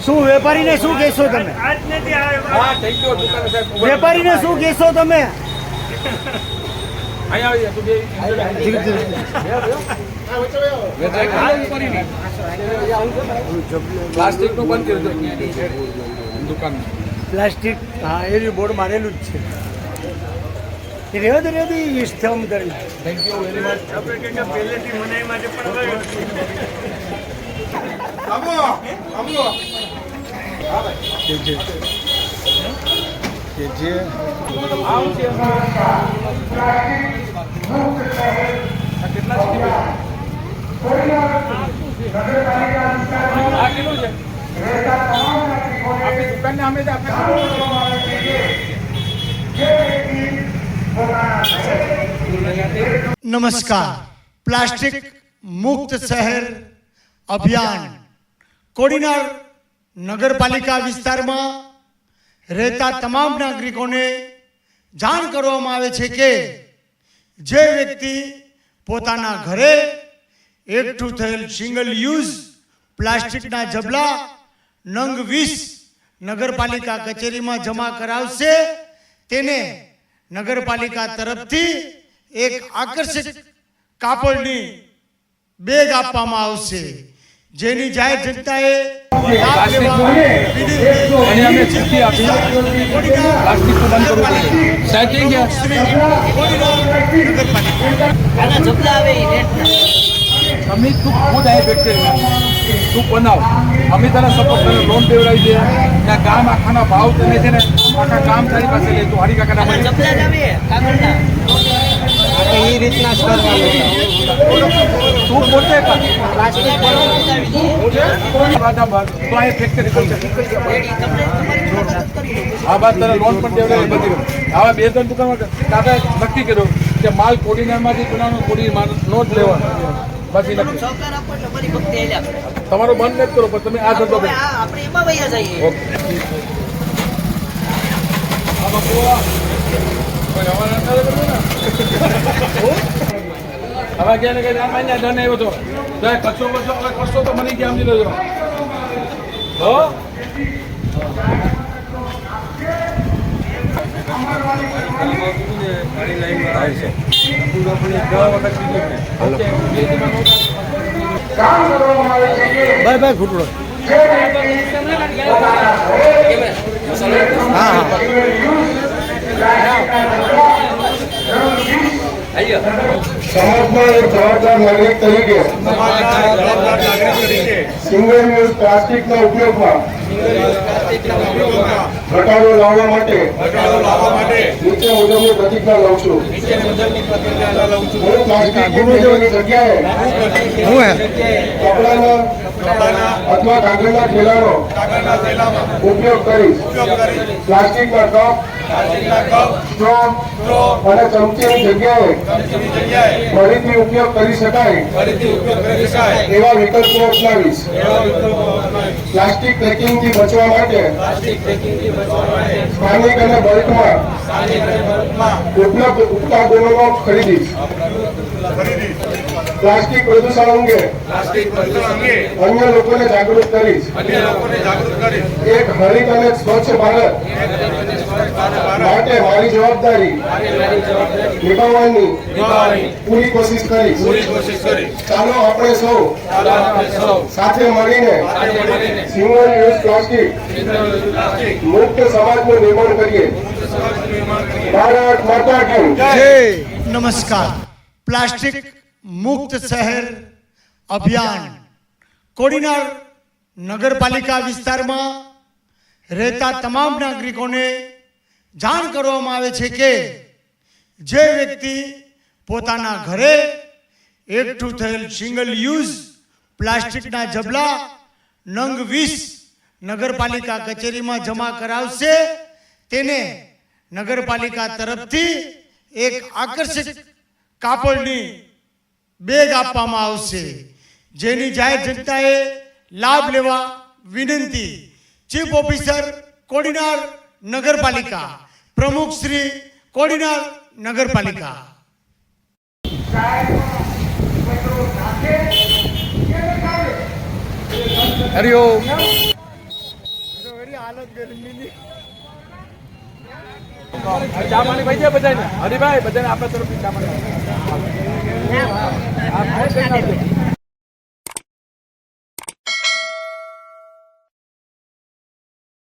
શું વેપારીને શું કહેશો તમે? વેપારીને શું કહેશો તમે? પ્લાસ્ટિક નું બંધ કરી દુકાન. પ્લાસ્ટિક હા એ બોર્ડ મારેલું જ છે. રેવા દે સ્થમ કરી. Thank you very much. પહેલેથી મનાઈ માટે પણ કે જે નમસ્કાર. પ્લાસ્ટિક મુક્ત શહેર અભિયાન કોડીનાર નગરપાલિકા વિસ્તારમાં રહેતા તમામ નાગરિકોને જાણ કરવામાં આવે છે કે જે વ્યક્તિ પોતાના ઘરે એકઠું થયેલ સિંગલ યુઝ પ્લાસ્ટિકના જબલા નંગ 20 નગરપાલિકા કચેરીમાં જમા કરાવશે તેને નગરપાલિકા તરફથી એક આકર્ષક કાપડની બેગ આપવામાં આવશે, જેની જાહેર જનતાએ લાભ લેવા અમે તું ખુદ આવી વ્યક્તિ તું બનાવ, અમે તને સપોર્ટ તને લોન દેવડાવી દે. ત્યાં ગામ આખાના ભાવ તને છે ને આખા ગામ તારી પાસે લે. તું હારી કાકાના એ રીતના જ કરવાનું. તું પોતે કર તો આ ફેક્ટરી આ વાત તને લોન પણ દેવડાવી બધી. હવે 2-3 દુકાનમાં દાદા નક્કી કર્યું કે માલ કોડીનારમાંથી કોડી નો જ લેવાનો. બાકી તમારો બંધ નથી કરો પણ તમે આ ધંધો આપણે એમાં વૈયા જઈએ. હવે ક્યાં ને ક્યાં દંડ આવ્યો હતો કચ્છો બચ્ચો હવે કચ્છો તો મને ક્યાં સમજી લેજો. હો બાય બાય ઘૂંટડો. હા હા સમાજમાં એક જવાબદાર નાગરિક તરીકે સિંગલ યુઝ પ્લાસ્ટિકના ઉપયોગમાં ઘટાડો લાવવા માટે નીચે મુજબની પ્રતિજ્ઞા લઉં છું. હું પ્લાસ્ટિકની થેલીની જગ્યાએ કપડાના અથવા કાગળના થેલાનો ઉપયોગ કરીશ. પ્લાસ્ટિકના કપ, સ્ટ્રો અને ચમચીની જગ્યાએ ફરીથી ઉપયોગ કરી શકાય એવા વિકલ્પો અપનાવીશ. પ્લાસ્ટિક પેકિંગથી બચવા માટે સ્થાનિક અને બલ્કમાં ઉપલબ્ધ ઉત્પાદનોનો ખરીદીશ. પ્લાસ્ટિક પ્રદૂષણ અંગે અન્ય લોકોને જાગૃત કરીશ. એક હરિત અને સ્વચ્છ ભારત માટે મારી જવાબદારી નિભાવવાની પૂરી કોશિશ કરીશ. ચાલો આપણે સૌ સાથે મળીને સિંગલ યુઝ પ્લાસ્ટિક મુક્ત સમાજનું નિર્માણ કરીએ. ભારત માતા કી જય. નમસ્કાર. પ્લાસ્ટિક મુક્ત શહેર અભિયાન કોડીનાર નગરપાલિકા વિસ્તારમાં રહેતા તમામ નાગરિકોને જાણ કરવામાં આવે છે કે જે વ્યક્તિ પોતાના ઘરે એકઠું થયેલ સિંગલ યુઝ પ્લાસ્ટિકના જબલા નંગ 20 નગરપાલિકા કચેરીમાં જમા કરાવશે તેને નગરપાલિકા તરફથી એક આકર્ષક કાપડની બેગ આપવામાં આવશે, જેની જાહેર જનતાએ લાભ લેવા વિનંતી. ચીફ ઓફિસર કોડીનાર નગરપાલિકા, પ્રમુખ શ્રી કોડીનાર નગરપાલિકા. હરિઓમ. હાલત ગરમીની ચા પાણી ભાઈ છે બધાને હરિભાઈ બધાને આપણા તરફથી ચા પાણી